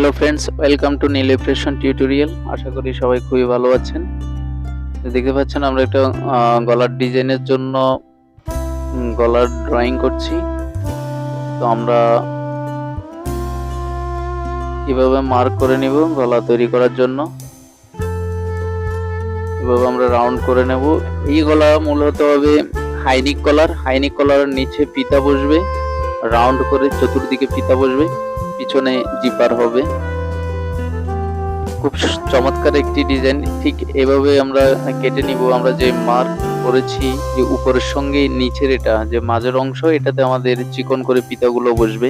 Hello friends, welcome to Niloy fashion tutorial. আশা করি সবাই খুবই ভালো আছেন। দেখতে পাচ্ছেন আমরা একটা গলার ডিজাইনের জন্য গলার ড্রয়িং করছি। তো আমরা কিভাবে মার্ক করে নিব গলা তৈরি করার জন্য, এভাবে আমরা রাউন্ড করে নেব। এই গলা মূলত হবে হাইনিক কলার। হাইনিক কলারের নিচে ফিতা বসবে, রাউন্ড করে চতুর্দিকে ফিতা বসবে, পিছনে জিপার হবে। খুব চমৎকার একটি ডিজাইন। ঠিক এভাবে আমরা কেটে নিব। আমরা যে মার্ক করেছি যে উপরের সঙ্গে নিচের এটা যে মাঝের অংশ, এটাতে আমাদের চিকন করে ফিতাগুলো বসবে।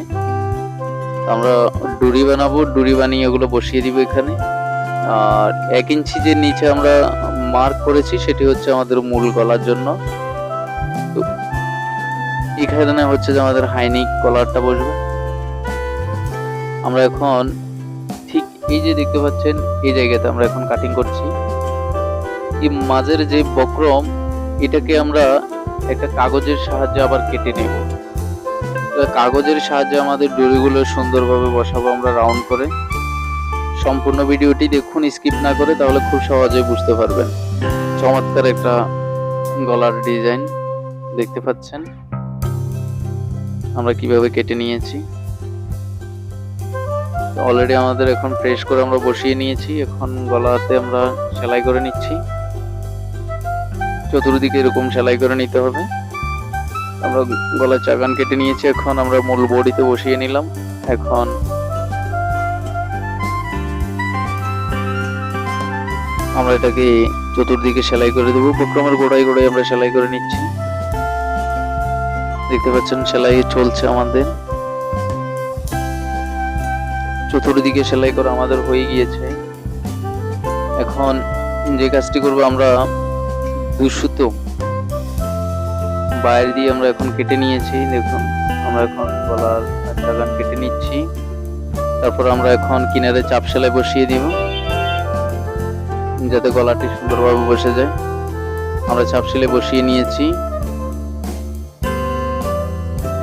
আমরা ডুরি বানাবো, ডুরি বানিয়ে এগুলো বসিয়ে দিব এখানে। আর 1 ইঞ্চি যে নিচে আমরা মার্ক করেছি সেটি হচ্ছে আমাদের মূল গলার জন্য। তো এখানে হচ্ছে যে আমাদের হাইনিক কলারটা বসবে। আমরা এখন ঠিক এই যে দেখতে পাচ্ছেন এই জায়গাতে আমরা এখন কাটিং করছি। এই মাঝের যে বক্রম, এটাকে আমরা একটা কাগজের সাহায্যে আবার কেটে নেব। কাগজের সাহায্যে আমাদের ডরিগুলো সুন্দরভাবে বসাবো আমরা রাউন্ড করে। সম্পূর্ণ ভিডিওটি দেখুন, স্কিপ না করে, তাহলে খুব সহজে বুঝতে পারবেন। চমৎকার একটা গলার ডিজাইন দেখতে পাচ্ছেন আমরা কিভাবে কেটে নিয়েছি। অলরেডি আমাদের এখন প্রেস করে আমরা বসিয়ে নিয়েছি। এখন গলাতে আমরা সেলাই করে নিচ্ছি। চতুর্দিকে এরকম সেলাই করে নিতে হবে। আমরা গলার চাকান কেটে নিয়েছি, এখন আমরা মূল বডিতে বসিয়ে নিলাম। এখন আমরা এটাকে চতুর্দিকে সেলাই করে দেবো। বক্রমের গোড়ায় গোড়ায় আমরা সেলাই করে নিচ্ছি। দেখতে পাচ্ছেন সেলাই চলছে আমাদের। চতুর্দিকে সেলাই করা আমাদের হয়ে গিয়েছে। এখন যে কাজটি করবো, আমরা 2 সুতো বাইরে দিয়ে আমরা এখন কেটে নিয়েছি। দেখুন আমরা এখন গলার চাকান কেটে নিচ্ছি। তারপর আমরা এখন কিনারে চাপ সেলাই বসিয়ে দিব যাতে গলাটি সুন্দরভাবে বসে যায়। আমরা চাপ সেলাই বসিয়ে নিয়েছি।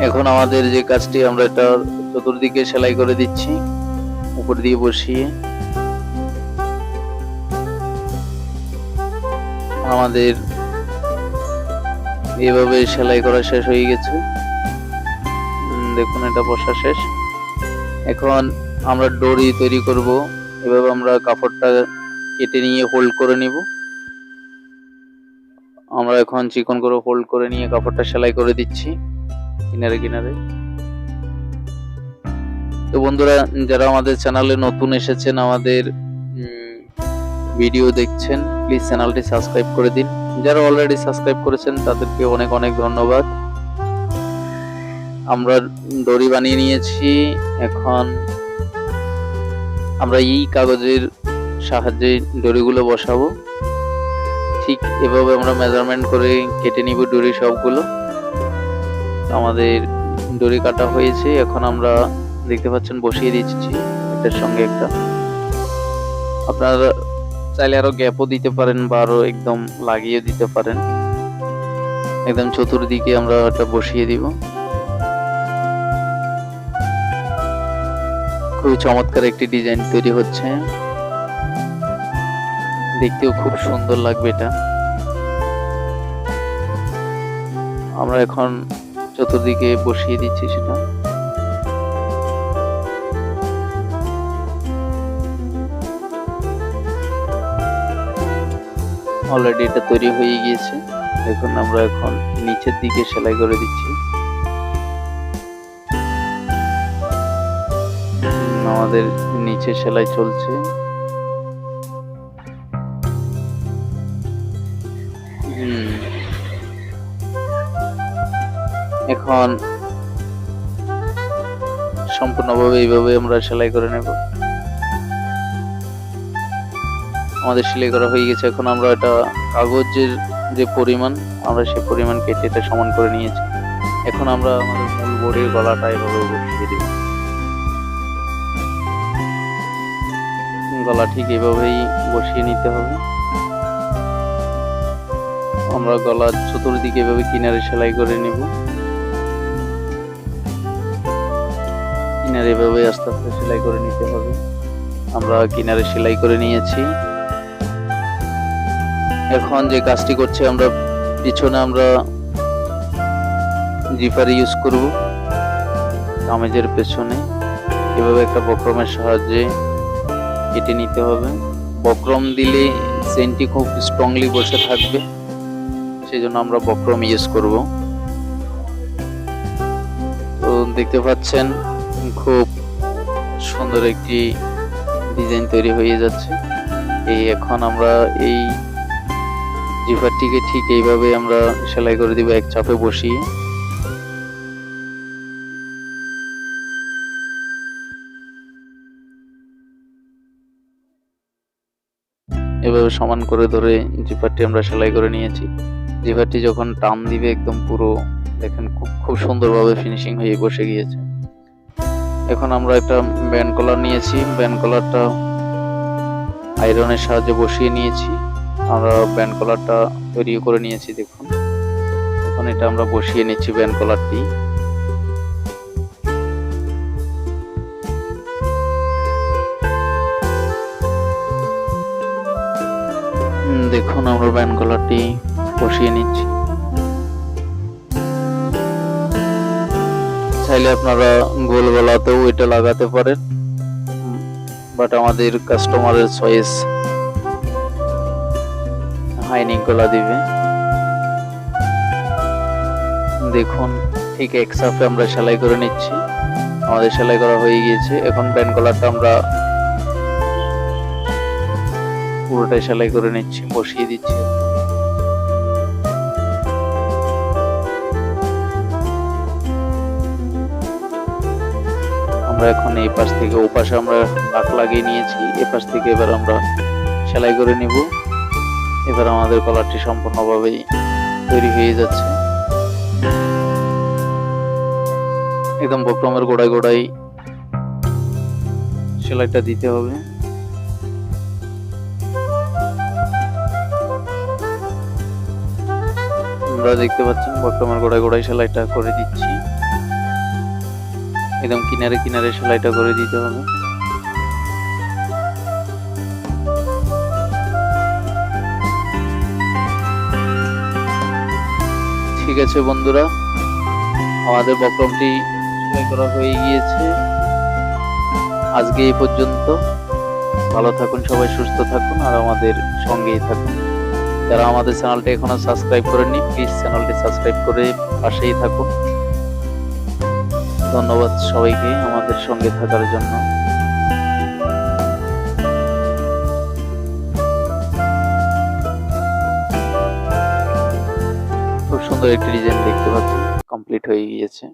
এখন আমাদের যে কাজটি, আমরা এটা চতুর্দিকে সেলাই করে দিচ্ছি উপর দিয়ে বসিয়ে। আমাদের এভাবে সেলাই করা শেষ হয়ে গেছে। দেখুন এটা বসা শেষ। এখন আমরা ডরি তৈরি করব। এভাবে আমরা কাপড়টা কেটে নিয়ে হোল্ড করে নিব। আমরা এখন চিকন করে হোল্ড করে নিয়ে কাপড়টা সেলাই করে দিচ্ছি কিনারে কিনারে। তো বন্ধুরা, যারা আমাদের চ্যানেলে নতুন এসেছেন, আমাদের ভিডিও দেখছেন, প্লিজ চ্যানেলটি সাবস্ক্রাইব করে দিন। যারা অলরেডি সাবস্ক্রাইব করেছেন তাদেরকে অনেক অনেক ধন্যবাদ। আমরা দড়ি বানিয়ে নিয়েছি। এখন আমরা এই কাগজের সাহায্যে দড়িগুলো বসাবো। ঠিক এভাবে আমরা মেজারমেন্ট করে কেটে নিব দড়ি সবগুলো। আমাদের দড়ি কাটা হয়েছে। এখন আমরা দেখতে পাচ্ছেন বসিয়ে দিচ্ছি এটার সঙ্গে একটা। আপনারা চাইলে আরো গ্যাপও দিতে পারেন বা আরো একদম লাগিয়ে দিতে পারেন। একদম চতুর্দিকে আমরা এটা বসিয়ে দিব। খুবই চমৎকার একটি ডিজাইন তৈরি হচ্ছে, দেখতেও খুব সুন্দর লাগবে এটা। আমরা এখন চতুর্দিকে বসিয়ে দিচ্ছি সেটা। অলরেডি এটা তৈরি হয়ে গিয়েছে। দেখুন আমরা এখন নিচের দিকে সেলাই করে দিচ্ছি। আমাদের নিচে সেলাই চলছে। এখন সম্পূর্ণভাবে এইভাবে আমরা সেলাই করে নেব। আমাদের সেলাই করা হয়ে গেছে। এখন আমরা এটা কাগজের যে পরিমাণ, আমরা সেই পরিমাণ কেটে এটা সমান করে নিয়েছি। এখন আমরা আমাদের মূল বডির গলাটা এভাবে বসিয়ে দিব। গলা ঠিক এভাবেই বসিয়ে নিতে হবে। আমরা গলার চতুর্দিকে এভাবে কিনারে সেলাই করে নিব। কিনারে এভাবে আস্তে আস্তে সেলাই করে নিতে হবে। আমরা কিনারে সেলাই করে নিয়েছি। এখন যে কাজটি করছি আমরা পিছনে আমরা জিপার ইউজ করব কামিজের পেছনে। এভাবে একটা বক্রমের সাহায্যে কেটে নিতে হবে। বক্রম দিলে চেনটি খুব স্ট্রংলি বসে থাকবে, সেজন্য আমরা বক্রম ইউজ করব। তো দেখতে পাচ্ছেন খুব সুন্দর একটি ডিজাইন তৈরি হয়ে যাচ্ছে। এখন আমরা এই জিপারটিকে ঠিক এইভাবে আমরা সেলাই করে দিব এক চাপে বসিয়ে। এভাবে সমান করে ধরে জিপারটি আমরা সেলাই করে নিয়েছি। জিপারটি যখন টান দিবে একদম পুরো দেখেন খুব সুন্দরভাবে ফিনিশিং হয়ে বসে গিয়েছে। এখন আমরা একটা ব্যান্ড কলার নিয়েছি, ব্যান্ড কলারটা আয়রনের সাহায্যে বসিয়ে নিয়েছি। আমরা ব্যান্ড কলারটা তৈরি করে নিয়েছি। দেখুন এখন এটা আমরা বসিয়ে নিচ্ছি ব্যান্ড কলারটি। দেখুন আমরা ব্যান্ড কলারটি বসিয়ে নিচ্ছি। চাইলে আপনারা গোল গলাতেও এটা লাগাতে পারেন, বাট আমাদের কাস্টমারের চয়েস হাইনিং গলা দিবে। দেখুন ঠিক এক সাফে আমরা সেলাই করে নিচ্ছি। আমাদের সেলাই করা হয়ে গিয়েছে। এখন ব্যান্ড কলারটা আমরা পুরোটাই সেলাই করে নিচ্ছি, বসিয়ে দিচ্ছি। আমরা এখন এই পাশ থেকে ও পাশে আমরা দাগ লাগিয়ে নিয়েছি। এই পাশ থেকে এবার আমরা সেলাই করে নিব। এবার আমাদের কলারটি সম্পূর্ণভাবে তৈরি হয়ে যাচ্ছে। একদম বক্রমের গোড়ায় গোড়ায় সেলাইটা দিতে হবে। আমরা দেখতে পাচ্ছেন বক্রমের গোড়ায় গোড়ায় সেলাইটা করে দিচ্ছি। একদম কিনারে কিনারে সেলাইটা করে দিতে হবে। ঠিক আছে বন্ধুরা, আমাদের বক্রমটি সেলাই করা হয়ে গিয়েছে। আজকে এই পর্যন্ত। ভালো থাকুন সবাই, সুস্থ থাকুন আর আমাদের সঙ্গেই থাকুন। যারা আমাদের চ্যানেলটি এখনো সাবস্ক্রাইব করেননি প্লিজ চ্যানেলটি সাবস্ক্রাইব করে পাশেই থাকুন। ধন্যবাদ সবাইকে আমাদের সঙ্গে থাকার জন্য। খুব সুন্দর একটি ডিজাইন দেখতে পাচ্ছেন, কমপ্লিট হয়ে গিয়েছে।